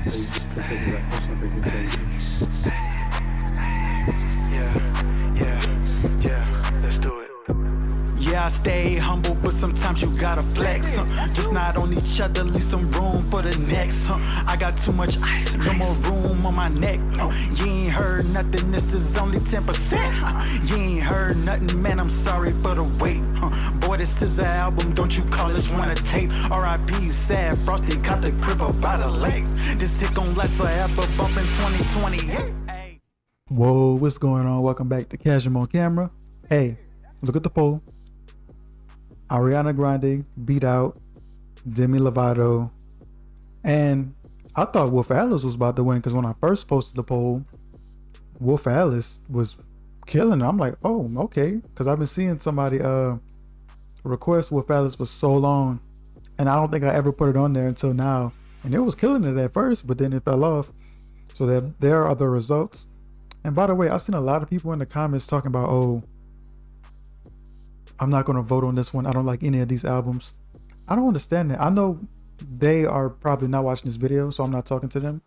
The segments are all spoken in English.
So you just pick up that question, pick your favorite. Yeah, let's do it. Yeah, I stay humble, but sometimes you gotta flex. Just not on each other, leave some room for the next. I got too much ice, no more room on my neck. You ain't heard nothing, this is only 10%. You ain't heard nothing, man, I'm sorry for the wait. Boy, this is an album, don't you call this one a tape. R.I.P. Sad Frosty, caught the crib up by the lake. This hit gon' last forever, bump in 2028. Whoa, what's going on? Welcome back to Casual on Camera. Hey, look at the poll. Ariana Grande beat out Demi Lovato, and I thought Wolf Alice was about to win because when I first posted the poll, Wolf Alice was killing her. I'm like, oh, okay, because I've been seeing somebody request Wolf Alice for so long, and I don't think I ever put it on there until now, and it was killing it at first, but then it fell off. So there are the results. And by the way, I've seen a lot of people in the comments talking about, oh, I'm not going to vote on this one. I don't like any of these albums. I don't understand that. I know they are probably not watching this video, so I'm not talking to them.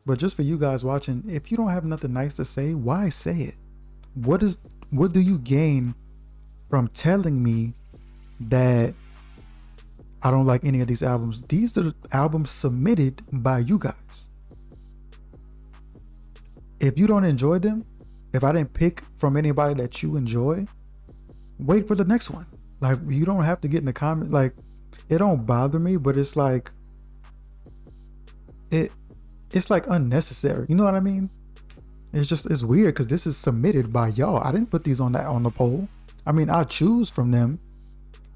But just for you guys watching, if you don't have nothing nice to say, why say it? What do you gain from telling me that I don't like any of these albums? These are the albums submitted by you guys. If you don't enjoy them, if I didn't pick from anybody that you enjoy, wait for the next one. Like, you don't have to get in the comment. Like, it don't bother me, but it's like it's like unnecessary. You know what I mean? It's weird because this is submitted by y'all. I didn't put these on the poll. I mean, I choose from them,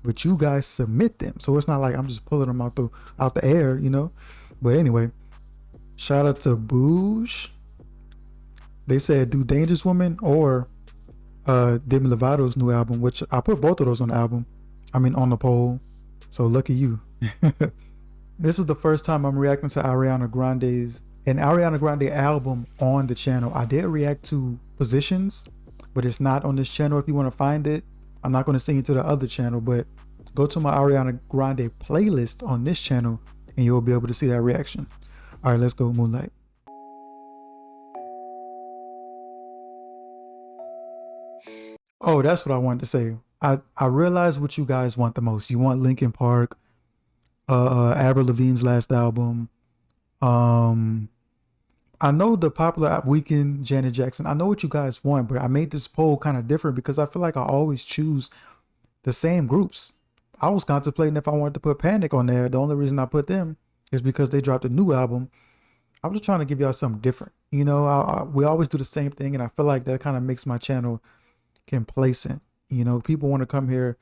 but you guys submit them. So it's not like I'm just pulling them out the air, you know? But anyway, shout out to Booge. They said do Dangerous Woman or Demi Lovato's new album, which I put both of those on the poll. So lucky you. This is the first time I'm reacting to Ariana Grande album on the channel. I did react to Positions, but it's not on this channel. If you want to find it, I'm not going to send you to the other channel, but go to my Ariana Grande playlist on this channel and you'll be able to see that reaction. All right, let's go Moonlight. Oh, that's what I wanted to say. I realize what you guys want the most. You want Linkin Park, Avril Lavigne's last album. I know the popular Weeknd, Janet Jackson. I know what you guys want, but I made this poll kind of different because I feel like I always choose the same groups. I was contemplating if I wanted to put Panic on there. The only reason I put them is because they dropped a new album. I'm just trying to give y'all something different. You know, we always do the same thing, and I feel like that kind of makes my channel complacent. You know, people want to come here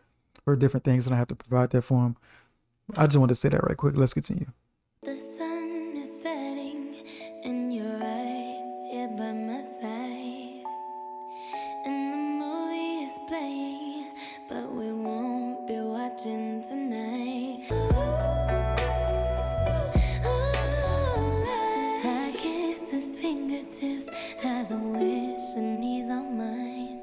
for different things and I have to provide that for them. I just wanted to say that right quick. Let's continue. The sun is setting and you're right here by my side, and the movie is playing, but we won't be watching tonight. I kiss his fingertips as I wish and he's on mine.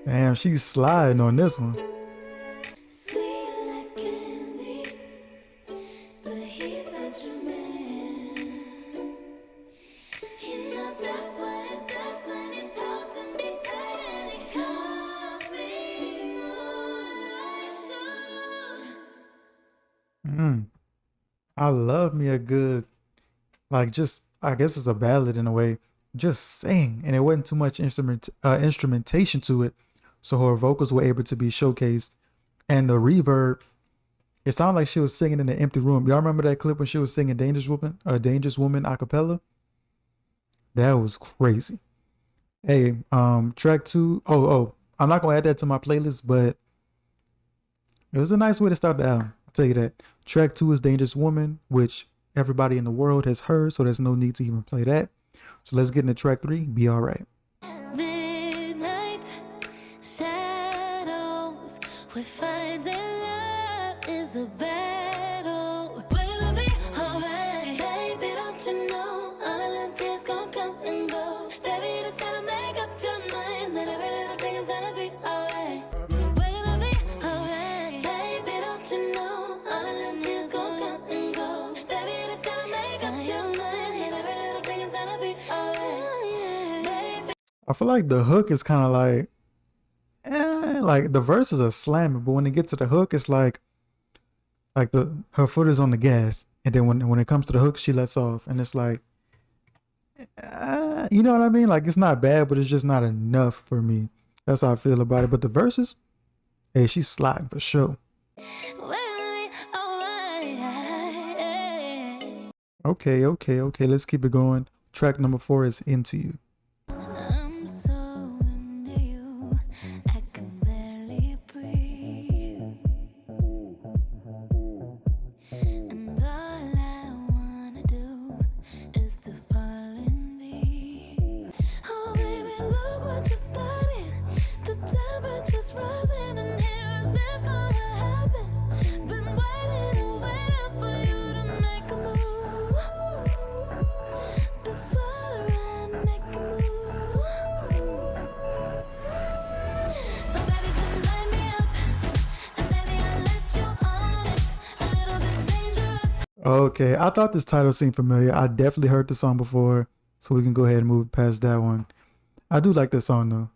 Damn, she's sliding on this one. Sweet like candy, but he's not your man. He knows just what it does when it's holding me tight, and he calls me Moonlight. I love me a good, like, just, I guess it's a ballad in a way. Just sing, and it wasn't too much instrumentation to it, so her vocals were able to be showcased. And the reverb, it sounded like she was singing in an empty room. Y'all remember that clip when she was singing Dangerous Woman a cappella? That was crazy. Hey, track 2. Oh, I'm not gonna add that to my playlist, but it was a nice way to start the album, I'll tell you that. Track 2 is Dangerous Woman, which everybody in the world has heard, so there's no need to even play that. So let's get into track 3, Be Alright. Midnight shadows we're finding love is a battle. But it'll be alright, baby. Don't you know all the little tears gon' come and go? Baby, you just gotta make up your mind that every little thing is gonna be alright. But it'll be alright, baby. Don't you know all the little tears gon' come and go? Baby, you just gotta make up your mind that every little thing is gonna be alright. Baby. I feel like the hook is kind of like the verses are slamming, but when it gets to the hook, it's like her foot is on the gas, and then when it comes to the hook, she lets off, and it's like, you know what I mean? Like, it's not bad, but it's just not enough for me. That's how I feel about it. But the verses, hey, she's sliding for sure. Okay. Let's keep it going. Track number 4 is Into You. I'm so into you, I can barely breathe. And all I wanna do is to fall in deep. Oh baby, look what you started. The temperature's rising, and here is this gonna happen. Been waiting and waiting for you to make a move. Before I make a move. So baby, come light me up, and maybe I'll let you on it. A little bit dangerous. Okay, I thought this title seemed familiar. I definitely heard the song before, so we can go ahead and move past that one. I do like this song though.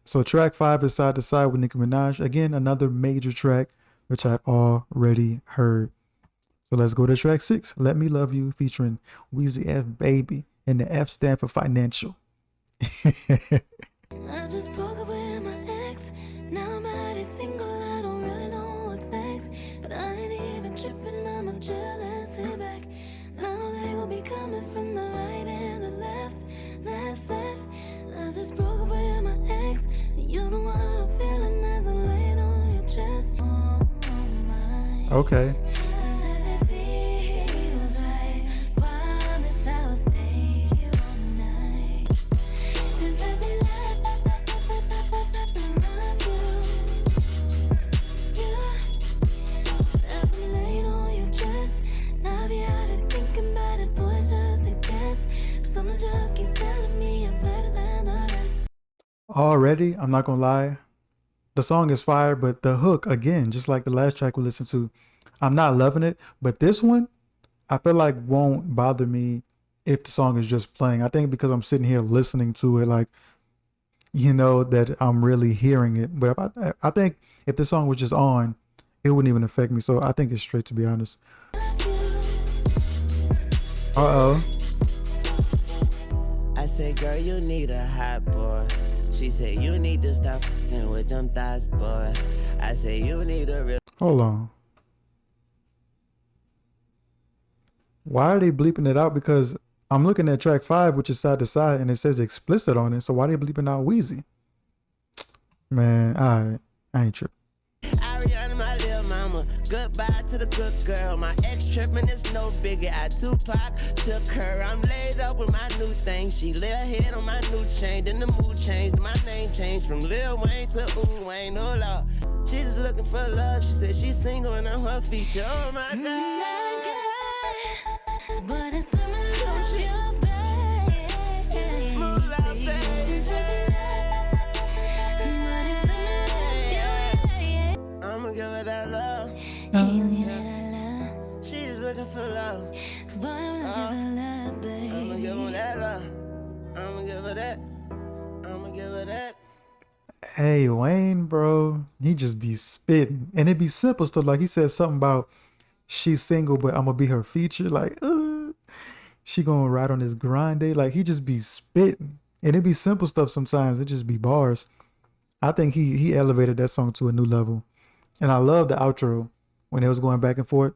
So track 5 is Side to Side with Nicki Minaj. Again, another major track, which I've already heard. So let's go to track 6, Let Me Love You, featuring Weezy F Baby, and the F stand for financial. I just broke up with my ex. Now I'm already single. I don't really know what's next. But I ain't even tripping. I'm a jealous sit back. I know they gon' be coming from the right and the left. I just broke up with my ex. You know what I'm feeling as I'm laying on your chest. Oh my. Okay. And if it feels right, promise I'll stay here all night. Just let me love you. Yeah. As I'm laying on your chest, now I be out of thinking about it, boys, just a guess. But someone just keeps telling me I'm better than the rest. Already, I'm not gonna lie, the song is fire, but the hook, again, just like the last track we listened to, I'm not loving it. But this one, I feel like won't bother me if the song is just playing. I think because I'm sitting here listening to it, like, you know, that I'm really hearing it. But if I think if the song was just on, it wouldn't even affect me. So I think it's straight, to be honest. Uh-oh. I said, girl, you need a hot boy. She said, you need to stop f***ing with them thighs, boy. I said, you need a real... Hold on. Why are they bleeping it out? Because I'm looking at track 5, which is Side to Side, and it says explicit on it. So why are they bleeping out Weezy? Man, I ain't tripping. Ariana, my little mama. Goodbye to the good girl. My ex tripping is no biggie. I Tupac took her. I'm laid up with my new thing. She lay her head on my new chain. Then the mood changed. My name changed from Lil Wayne to Ooh Wayne. Oh Lord. She just looking for love. She said she's single and I'm her feature. Oh my God. But it's summer, don't you, babe? Moolah, baby. I'ma give her that love. She just looking for love. I'ma give her that love. I'ma give her that. I'ma give her that. Hey, Wayne, bro, he just be spitting. And it be simple stuff. Like he said something about she's single, but I'm gonna be her feature. Like, she gonna ride on this grind day. Like, he just be spitting. And it be simple stuff sometimes. It just be bars. I think he elevated that song to a new level. And I love the outro when it was going back and forth.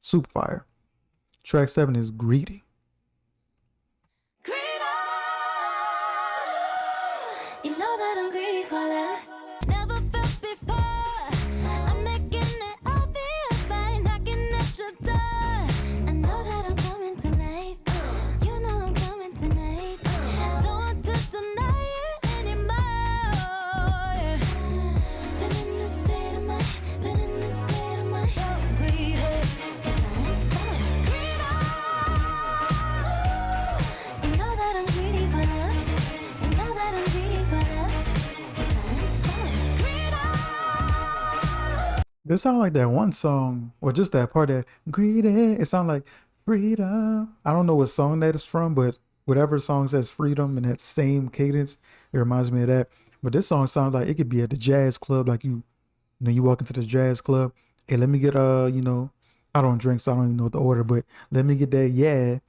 Super fire. Track 7 is Greedy. You know that I'm greedy for love. Never felt before. I'm making it obvious by knocking at your door. I know that I'm coming tonight. You know I'm coming tonight. Don't want to deny it anymore. Been in this state of mind This sound like that one song, or just that part that greedy. It sound like freedom. I don't know what song that is from, but whatever song says freedom and that same cadence, it reminds me of that. But this song sounds like it could be at the jazz club, like you know, you walk into the jazz club. Hey, let me get you know, I don't drink, so I don't even know the order, but let me get that, yeah.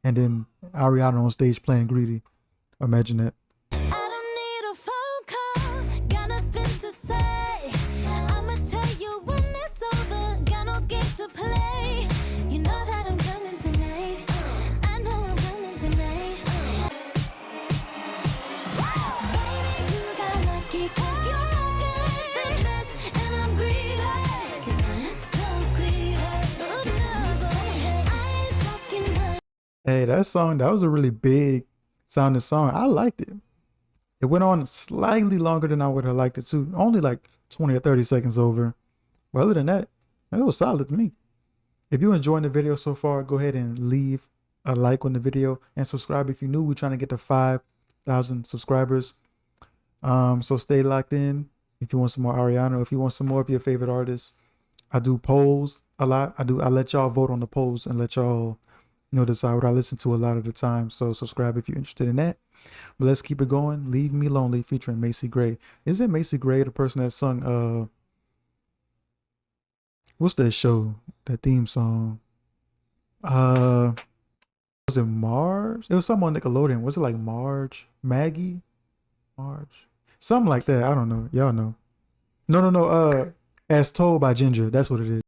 And then Ariana on stage playing greedy. Imagine that. I don't need a phone call, got nothing to say. I'ma tell you when it's over, got no games to play. You know that I'm coming tonight. I know I'm coming tonight. Baby, you got lucky 'cause you're rocking with the best, and I'm greedy 'cause I'm so greedy. Ooh, no, I ain't talking money. Hey, that song, that was a really big sounding song. I liked it. It went on slightly longer than I would have liked it to. Only like 20 or 30 seconds over. But other than that, it was solid to me. If you're enjoying the video so far, go ahead and leave a like on the video and subscribe if you're new. We're trying to get to 5,000 subscribers. So stay locked in if you want some more Ariana, if you want some more of your favorite artists. I do polls a lot. I let y'all vote on the polls and let y'all, you know, decide what I listen to a lot of the time. So subscribe if you're interested in that. But let's keep it going. Leave Me Lonely featuring Macy Gray. Isn't Macy Gray the person that sung what's that show? That theme song? Was it Marge? It was something on Nickelodeon. Was it like Marge? Maggie? Marge? Something like that. I don't know. Y'all know. No. As Told by Ginger. That's what it is.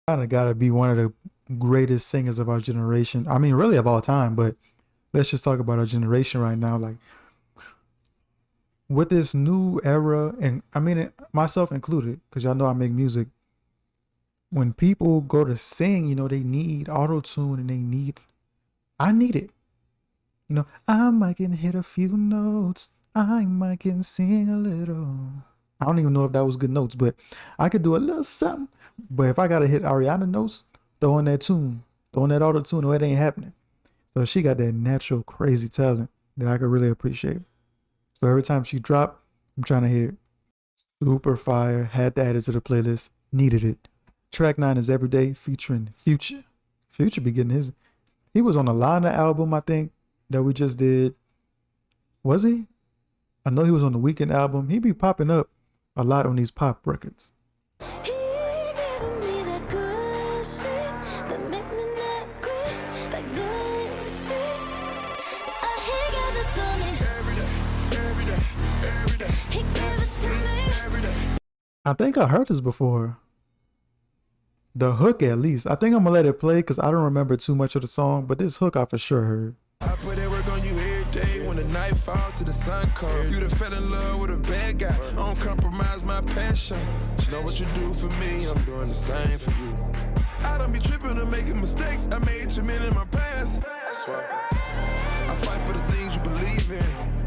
Kind of got to be one of the greatest singers of our generation. I mean, really of all time, but let's just talk about our generation right now. Like, with this new era, and I mean, myself included, because y'all know I make music. When people go to sing, you know, they need auto-tune and I need it. You know, I might can hit a few notes. I might can sing a little. I don't even know if that was good notes, but I could do a little something. But if I gotta hit Ariana notes, throw in that tune, throw in that auto tune, or it ain't happening. So she got that natural crazy talent that I could really appreciate. So every time she drop, I'm trying to hear it. Super fire. Had to add it to the playlist. Needed it. Track 9 is Everyday featuring Future. Future be getting his. He was on the Lana album, I think, that we just did. Was he? I know he was on the Weekend album. He be popping up a lot on these pop records. He giving me that good shit that make me not quit. That good shit. He gave it to me. Every day. He gave it to me. I think I heard this before. The hook, at least. I think I'm gonna let it play because I don't remember too much of the song, but this hook I for sure heard. I put that work on you every day. When the night fall to the sun come, you done fell in love with a bad guy. I don't compromise my passion. You know what you do for me, I'm doing the same for you. I don't be tripping or making mistakes. I made too many in my past. I swear. I fight for the things you believe in.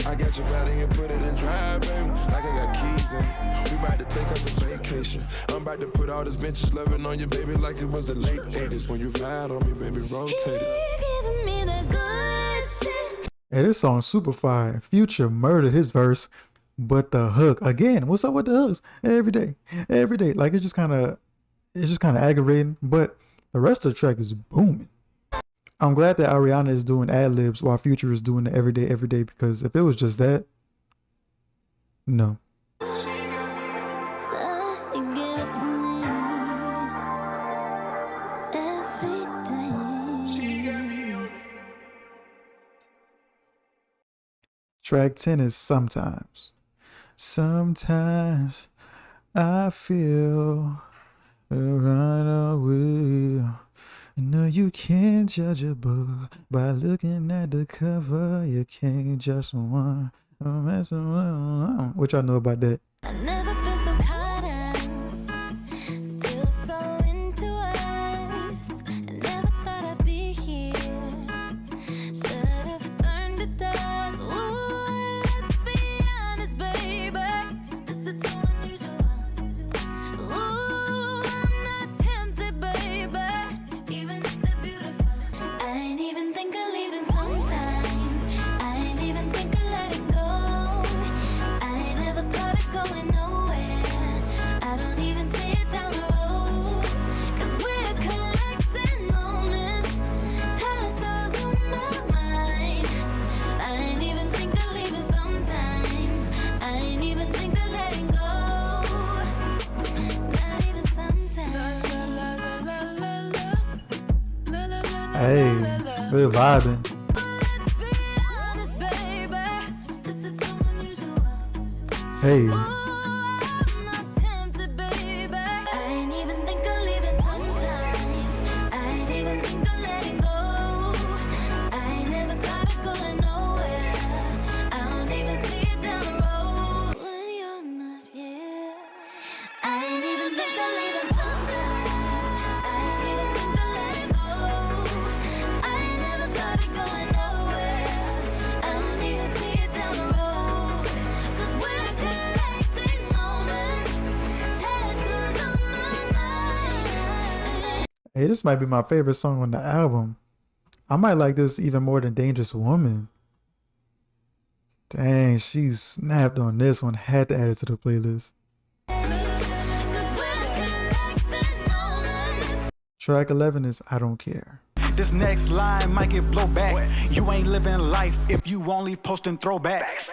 I got your body and put it in drive, baby, like I got keys in. We about to take us a vacation. I'm about to put all this vintage loving on you, baby, like it was the late 80s. When you ride on me, baby, rotate it. Giving me the good shit. Hey, this song's super fire. Future murdered his verse, but the hook again. What's up with the hooks? Every day. Like it's just kind of aggravating, but the rest of the track is booming. I'm glad that Ariana is doing ad libs while Future is doing the everyday, because if it was just that, no. You give it to me every day. Track 10 is Sometimes. Sometimes I feel right away. No, you can't judge a book by looking at the cover. You can't judge one. What y'all know about that? I've never been so caught up, still so into us. I never thought I'd be here. Should have turned to dust. Ooh, let's be honest, baby. This is so unusual. Ooh, I'm not tempted, baby. Even if they're beautiful. I ain't even think of leaving sometimes. I ain't even think of letting go. I ain't never thought of going nowhere. I don't even see it down the road. Cause we're collecting moments, tattoos on my mind. I ain't even think of leaving sometimes. I ain't even think of letting go. Not even sometimes. Hey, they're vibing. Let's be honest, baby. This is so unusual. Hey, I'm not tempted, baby. I ain't even think of leaving sometimes. I ain't even think of letting go. I ain't never thought of going nowhere. I don't even see it down the road when you're not here. I ain't even think of leaving sometimes. I ain't even think of letting go. I ain't never thought of going nowhere. I don't even see it down the road. Cause we're collecting moments, tattoos on my mind. hey, this might be my favorite song on the album. I might like this even more than Dangerous Woman. Dang, she snapped on this one. Had to add it to the playlist. Cause we're collecting moments. Track 11 is I Don't Care. This next line might get blowback. You ain't living life if you only posting throwbacks.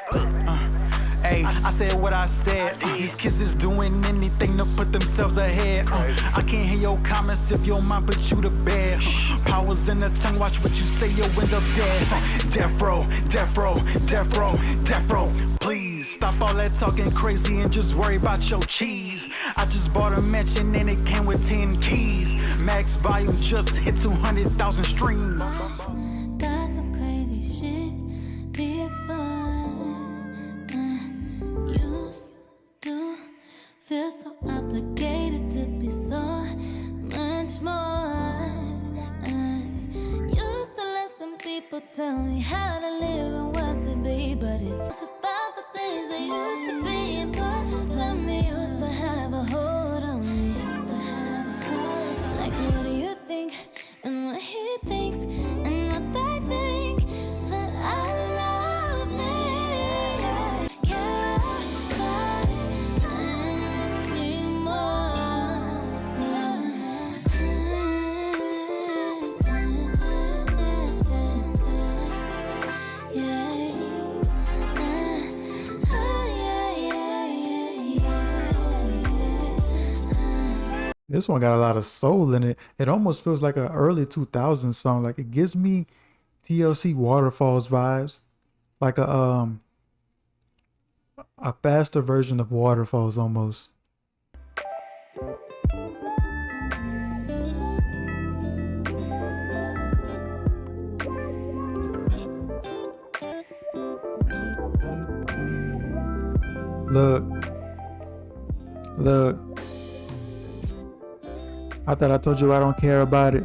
Hey, I said what I said. These kids is doing anything to put themselves ahead. I can't hear your comments if your mind put you to bed. Powers in the tongue, watch what you say, you'll end up dead. Death row, death row, death row, death row. Please stop all that talking crazy and just worry about your cheese. I just bought a mansion and it came with 10 keys. Max volume just hit 200,000 streams. Got some crazy shit before. Used to feel so obligated to be so much more. Used to listen people tell me how to live and what to be, but it's about the things that used to be important to me. Used to have a hold on me. Used to have a hold on me. Like what do you think and what he thinks and what they think that I love me. Care about it anymore. This one got a lot of soul in it. It almost feels like an early 2000s song. Like it gives me TLC Waterfalls vibes. Like a faster version of Waterfalls almost. Look. I thought I told you I don't care about it.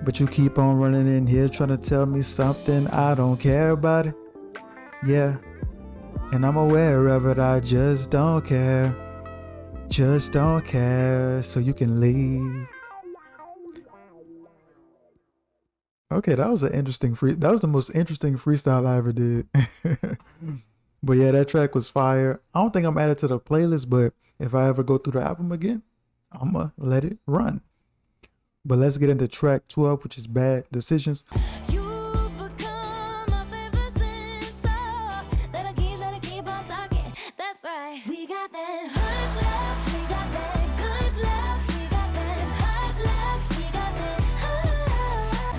But you keep on running in here trying to tell me something I don't care about it. Yeah, and I'm aware of it, I just don't care. Just don't care, so you can leave. Okay, that was that was the most interesting freestyle I ever did. But yeah, that track was fire. I don't think I'm added to the playlist, but if I ever go through the album again, I'ma let it run. But let's get into track 12, which is Bad Decisions. You become my favorite sin, so let I keep on talking. That's right. We got that hot love, we got that good love, we got that hot love, we got that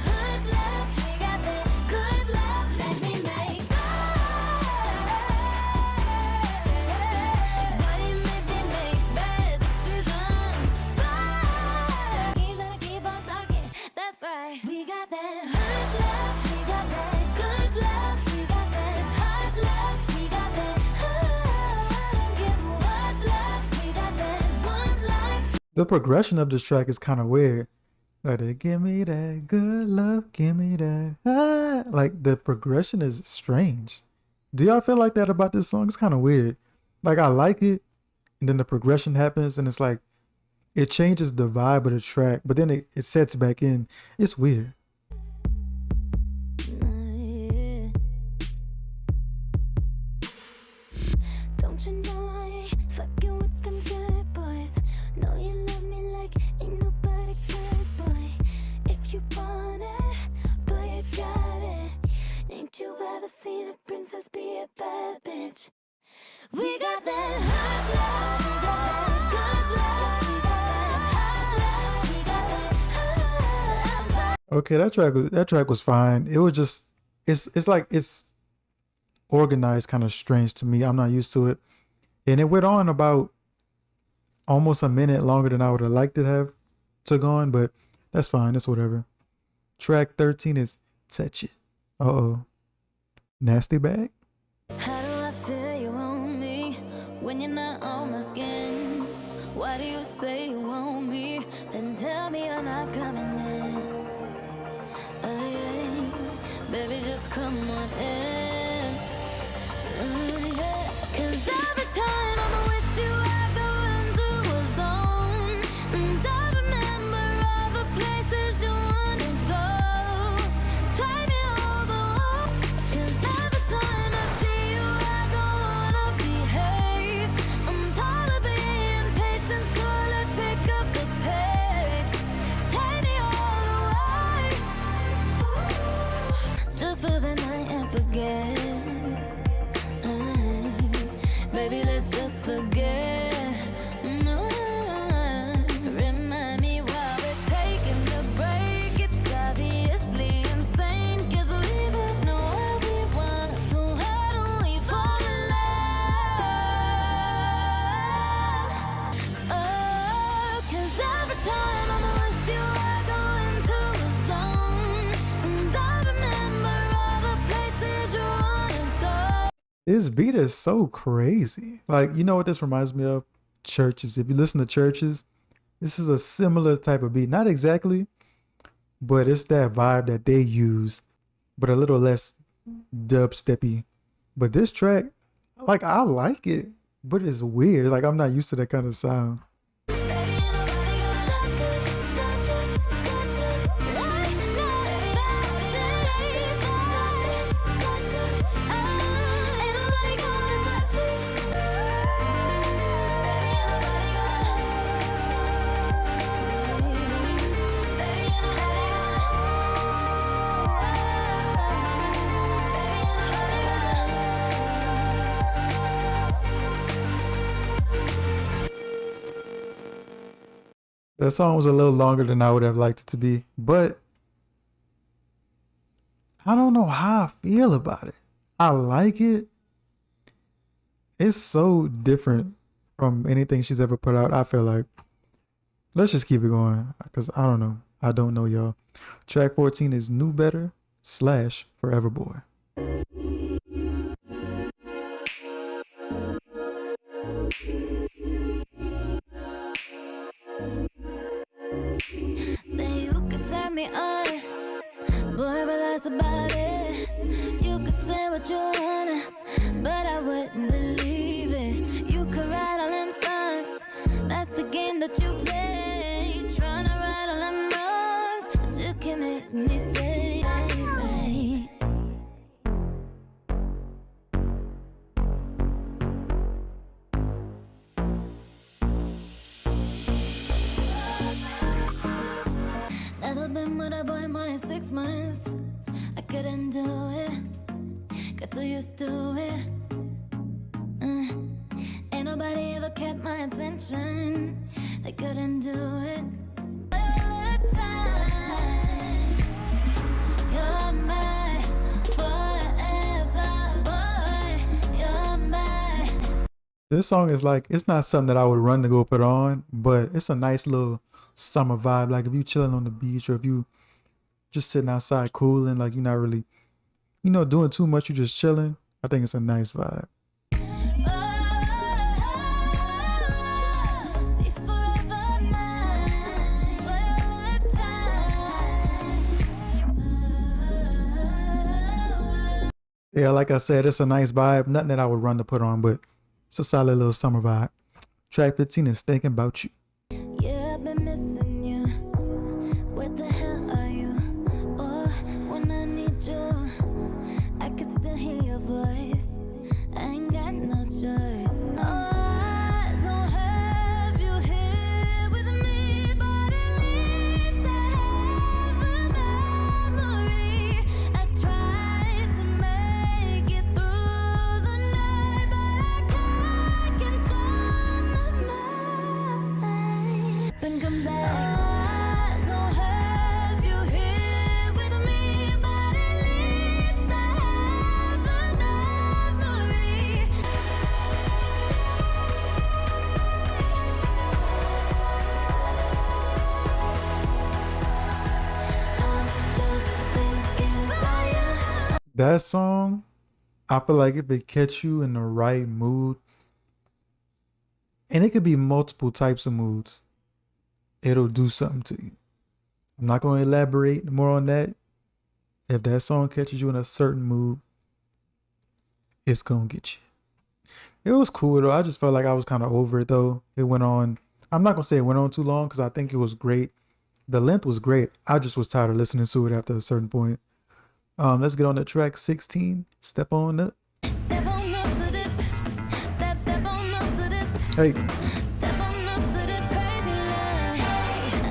hot love, we got that good love. Let me make why you make me make bad decisions? Let I keep on talking. That's right. We got that hot love, we got that good love, we got that hot love, we got that give what love, we got that one life. The progression of this track is kind of weird. Like, they give me that good love, give me that. Like, the progression is strange. Do y'all feel like that about this song? It's kind of weird. Like, I like it, and then the progression happens, and it's like, it changes the vibe of the track, but then it sets back in. It's weird. Don't you know I ain't fucking with them good boys? Know you love me like ain't nobody good, boy. If you want it, boy, you got it. Ain't you ever seen a princess be a bad bitch? We got that hot love, we got that good love, we got that hot love, we got that hot love. Okay, that track was fine. It was just it's like it's organized kind of strange to me. I'm not used to it. And it went on about almost a minute longer than I would have liked it to have took on, but that's fine. That's whatever. Track 13 is Touch It. Uh-oh. Nasty Bag? How do I feel you want me when you're not on my skin? Why do you say you want me, then tell me you're not coming in? Oh, yeah. Baby, just come on in. Yeah. 'Cause every time I'm with you, I go into a zone, and I remember all the places you wanna go. Take me over, 'cause every time I see you, I don't wanna behave. I'm tired of being patient, so let's pick up the pace. Take me all the way, just for the night and forget. Baby, let's just forget. No, remind me while we're taking the break. It's obviously insane, 'cause we both know what we want. So how do we fall in love? Oh, 'cause every time I'm with you, I go into a zone, and I remember all the places you wanna go. This beat is so crazy. Like, you know what this reminds me of? Churches. If you listen to Churches, this is a similar type of beat. Not exactly, but it's that vibe that they use, but a little less dubsteppy. But this track, like, I like it, but it's weird. Like, I'm not used to that kind of sound. Baby, ain't nobody gonna touch it, touch it, touch it right now. Touch it, touch it. Ain't nobody gonna touch it. Baby, ain't nobody That song was a little longer than I would have liked it to be, but I don't know how I feel about it. I like it. It's so different from anything she's ever put out. I feel like, let's just keep it going, because I don't know. I don't know, y'all. Track 14 is New Better / Forever Boy. Say you could turn me on, that you play, trying to right all them wrongs, but you can't make me stay, baby. Never been with a boy more than 6 months. I couldn't do it, got too used to it. Ain't nobody ever kept my attention. They couldn't do it. All the time, you're my forever boy. You're my. This song is like, it's not something that I would run to go put on, but it's a nice little summer vibe. Like if you chilling on the beach, or if you just sitting outside cooling, like you're not really, doing too much, you just chilling. I think it's a nice vibe. Yeah, like I said, it's a nice vibe. Nothing that I would run to put on, but it's a solid little summer vibe. Track 15 is Thinking About You. Yeah, I've been missing you. Where the hell are you? Oh, when I need you, I can still hear your voice. I ain't got no choice. Oh, I don't have you here with me, but at least I have a memory. I tried to make it through the night, but I can't control my mind. Then come back. I don't have you here with me, but at least I have a memory. I'm just thinking about you. That song, I feel like if it catch you in the right mood, and it could be multiple types of moods, it'll do something to you. I'm not going to elaborate more on that. If that song catches you in a certain mood, it's going to get you. It was cool though. I just felt like I was kind of over it though. It went on. I'm not going to say it went on too long because I think it was great. The length was great. I just was tired of listening to it after a certain point. Let's get on to track 16. Step on up. Step on up to this. Step on up to this. Hey, Step on up to this crazy love.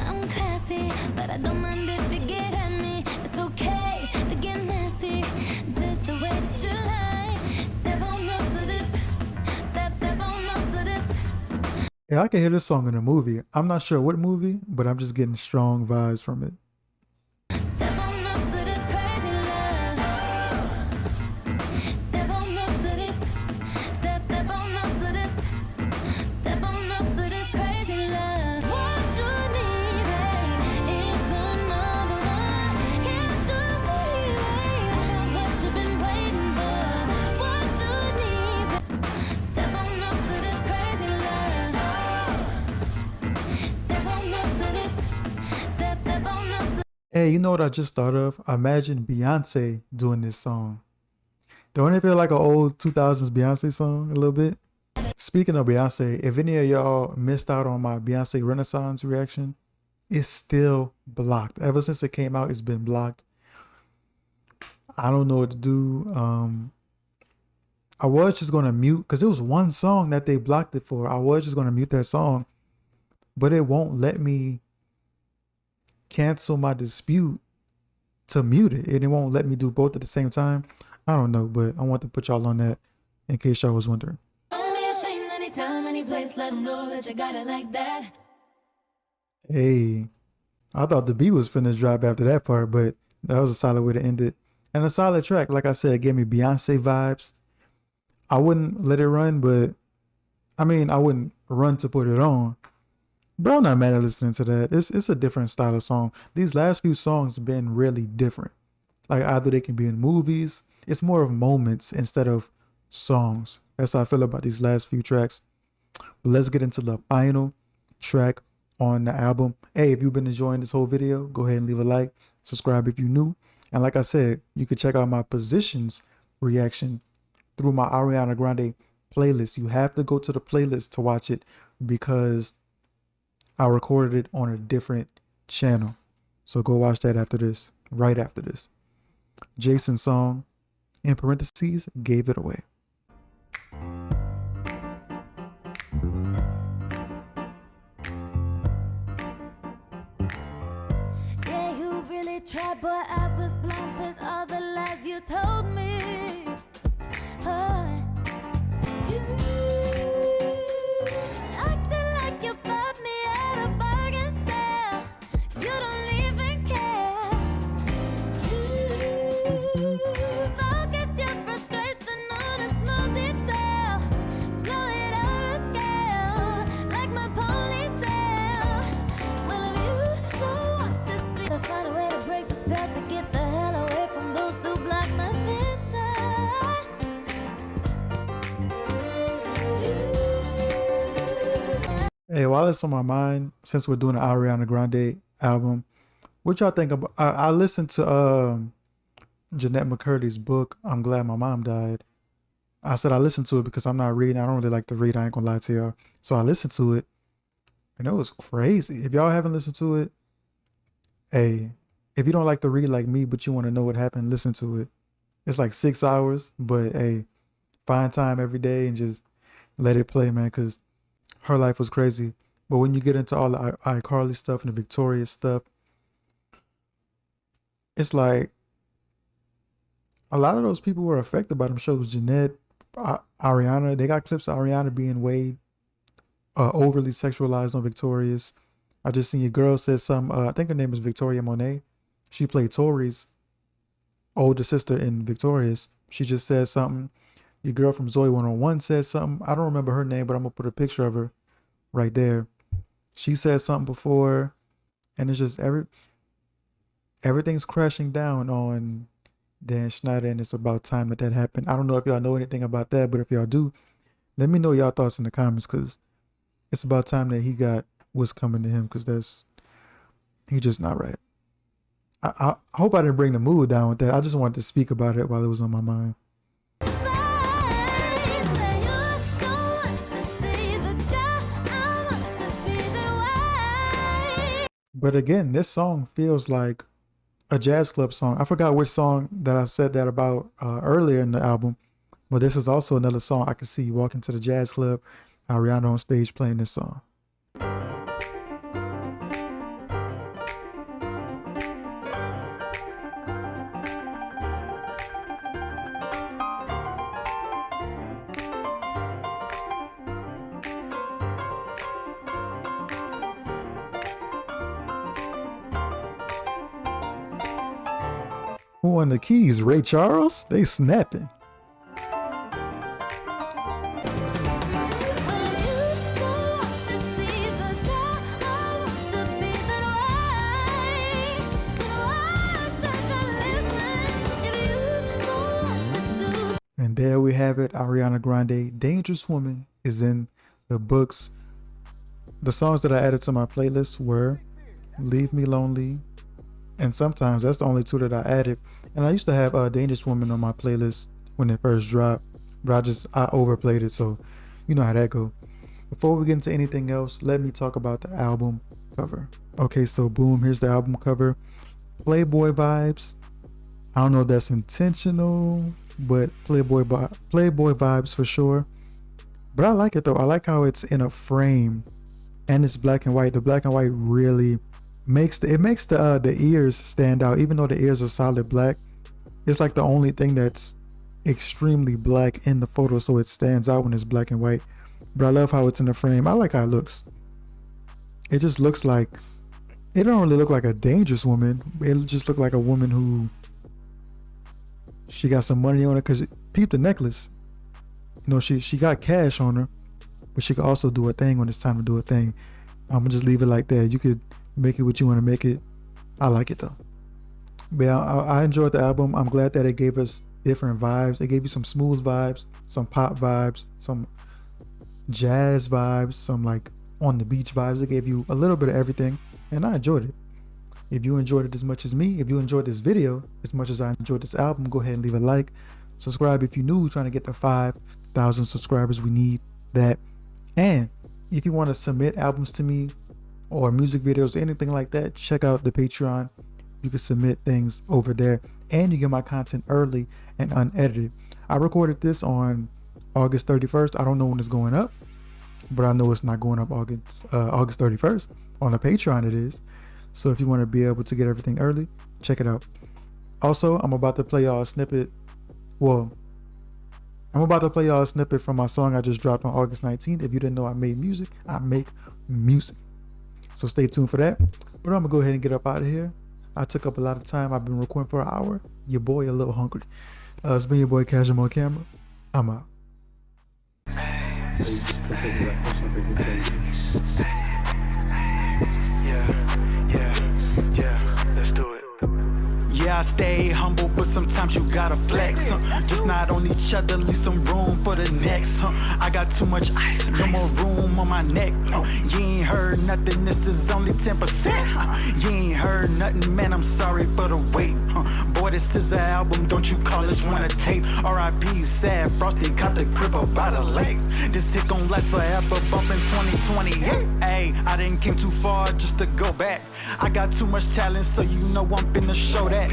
I'm classy, but I don't mind if you get at me. It's okay to get nasty, just the way that you lie. Step on up to this. Step on up to this. yeah, I can hear this song in a movie. I'm not sure what movie, but I'm just getting strong vibes from it. Step on up to this crazy love. Step on up to this. Step on up to this. Step on up to this crazy love. What you need, is the number one. Can't you see, what you've been waiting for? What you need. Step on up to this crazy love. Step on up to this. Step on up to. Hey, you know what I just thought of? Imagine Beyonce doing this song. Don't it feel like an old 2000s Beyonce song a little bit? Speaking of Beyonce, if any of y'all missed out on my Beyonce Renaissance reaction, it's still blocked. Ever since it came out, it's been blocked. I don't know what to do. I was just gonna mute because it was one song that they blocked it for. I was just gonna mute that song, but it won't let me cancel my dispute to mute it, and it won't let me do both at the same time. I don't know, but I want to put y'all on that in case y'all was wondering. Don't be ashamed anytime, any place, let them know that you got it like that. Hey, I thought the beat was finna drop after that part, but that was a solid way to end it. And a solid track. Like I said, it gave me Beyonce vibes. I wouldn't let it run, but I mean, I wouldn't run to put it on. But I'm not mad at listening to that. It's a different style of song. These last few songs have been really different. Like either they can be in movies. It's more of moments instead of songs. That's how I feel about these last few tracks. But let's get into the final track on the album. Hey, if you've been enjoying this whole video, go ahead and leave a like. Subscribe if you're new. And like I said, you can check out my Positions reaction through my Ariana Grande playlist. You have to go to the playlist to watch it because I recorded it on a different channel. So go watch that after this, right after this. Jason's song, in parentheses, Gave It Away. Yeah, you really tried, boy. I was blind to all the lies you told me. Oh, you acting like you bought me at a bargain sale. You don't even care. You focus your frustration on a small detail. Blow it out of scale, like my ponytail. Well, if you don't want to see, to find a way to break the spell to get the hell away from those who block my vision. Hey, while it's on my mind, since we're doing an Ariana Grande album, what y'all think about? I listened to Jeanette McCurdy's book, I'm Glad My Mom Died. I said I listened to it because I'm not reading. I don't really like to read. I ain't gonna lie to y'all. So I listened to it, and it was crazy. If y'all haven't listened to it, hey, if you don't like to read like me, but you want to know what happened, listen to it. It's like 6 hours, but hey, find time every day and just let it play, man, because her life was crazy. But when you get into all the iCarly stuff and the Victorious stuff, it's like a lot of those people were affected by them shows. Jeanette, Ariana, they got clips of Ariana being way overly sexualized on Victorious. I just seen a girl said something, I think her name is Victoria Monet. She played Tori's older sister in Victorious. She just said something. Your girl from Zoe 101 said something. I don't remember her name, but I'm gonna put a picture of her right there. She said something before, and it's just everything's crashing down on Dan Schneider, and it's about time that happened. I don't know if y'all know anything about that, but if y'all do, let me know y'all thoughts in the comments, because it's about time that he got what's coming to him, because he just not right. I hope I didn't bring the mood down with that. I just wanted to speak about it while it was on my mind. But again, this song feels like a jazz club song. I forgot which song that I said that about earlier in the album, but this is also another song I can see you walking to the jazz club, Ariana on stage playing this song. Who on the keys? Ray Charles? They snapping. And there we have it. Ariana Grande, Dangerous Woman, is in the books. The songs that I added to my playlist were Leave Me Lonely, and Sometimes. That's the only two that I added. And I used to have Dangerous Woman on my playlist when it first dropped, but I overplayed it, so you know how that go. Before we get into anything else, let me talk about the album cover. Okay, so boom, here's the album cover. Playboy vibes. I don't know if that's intentional, but Playboy vibes for sure. But I like it though. I like how it's in a frame and it's black and white. The black and white really makes the ears stand out. Even though the ears are solid black, it's like the only thing that's extremely black in the photo, so it stands out when it's black and white. But I love how it's in the frame. I like how it looks. It just looks like, it don't really look like a dangerous woman. It just look like a woman who, she got some money on her, because peep the necklace. You know, she got cash on her, but she could also do a thing when it's time to do a thing. I'm gonna just leave it like that. You could make it what you want to make it. I like it though. But yeah, I enjoyed the album. I'm glad that it gave us different vibes. It gave you some smooth vibes, some pop vibes, some jazz vibes, some like on the beach vibes. It gave you a little bit of everything, and I enjoyed it. If you enjoyed it as much as me, if you enjoyed this video as much as I enjoyed this album, go ahead and leave a like. Subscribe if you're new, trying to get to 5,000 subscribers. We need that. And if you want to submit albums to me, or music videos or anything like that, check out the Patreon. You can submit things over there and you get my content early and unedited. I recorded this on August 31st. I don't know when it's going up, but I know it's not going up August 31st. On the Patreon it is. So if you want to be able to get everything early, check it out. Also, I'm about to play y'all a snippet. Well, I'm about to play y'all a snippet from my song I just dropped on August 19th. If you didn't know I made music, I make music. So stay tuned for that. But I'm gonna go ahead and get up out of here. I took up a lot of time. I've been recording for an hour. Your boy a little hungry. It's been your boy Casual on Camera. I'm out. Please consider that question for consideration. Yeah, let's do it. Yeah, I stay humble, but sometimes you gotta flex. Just not on each other, leave some room for the next. I got too much ice, no more room on my neck. You ain't heard nothing, this is only 10%. You ain't heard nothing, man, I'm sorry for the wait. Boy, this is an album, don't you call this one a tape. R.I.P. sad, Frosty caught the crib up by the lake. This hit gon' last forever, bumpin' 2028. Hey, I didn't came too far just to go back. I got too much talent, so you know I'm finna show that.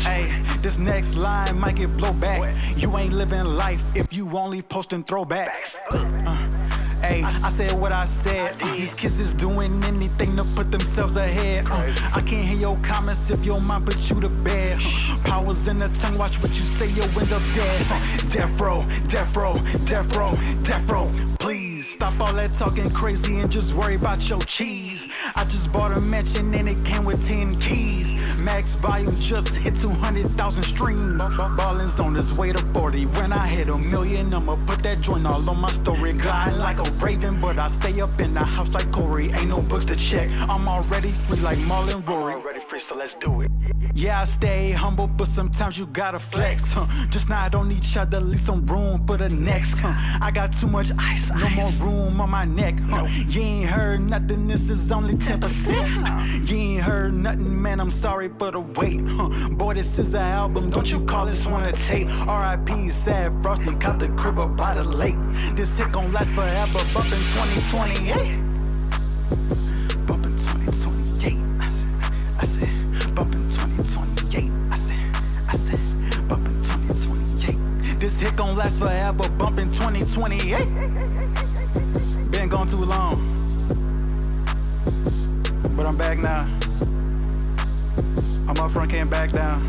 Hey, this next line might get blowback. You ain't living life if you only posting throwbacks. Hey, I said what I said. These kids is doing anything to put themselves ahead. I can't hear your comments if your mind put you to bed. Powers in the tongue, watch what you say, you'll end up dead. Death row, death row, death row, death row. Please stop all that talking crazy and just worry about your cheese. I just bought a mansion and it came with 10 keys. Max volume just hit 200,000 streams. Ballin's on his way to 40. When I hit a million, I'ma put that joint all on my story. Gliding like a raven, but I stay up in the house like Corey. Ain't no books to check. I'm already free like Marlon Rory. Already free, so let's do it. Yeah, I stay humble, but sometimes you gotta flex. Just not on each other, leave some room for the next. I got too much ice, no more room on my neck. You ain't heard nothing, this is only 10%. You ain't heard nothing, man, I'm sorry for the wait. Boy, this is an album, don't you call this one a tape. R.I.P. sad, Frosty caught the crib up by the lake. This hit gon' last forever, bumpin' 2028. Bumpin' 2028. I said, bumpin' 2028. I said, bumpin' 2028. This hit gon' last forever, bumpin' 2028. Been gone too long, but I'm back now. I'm up front, can't back down.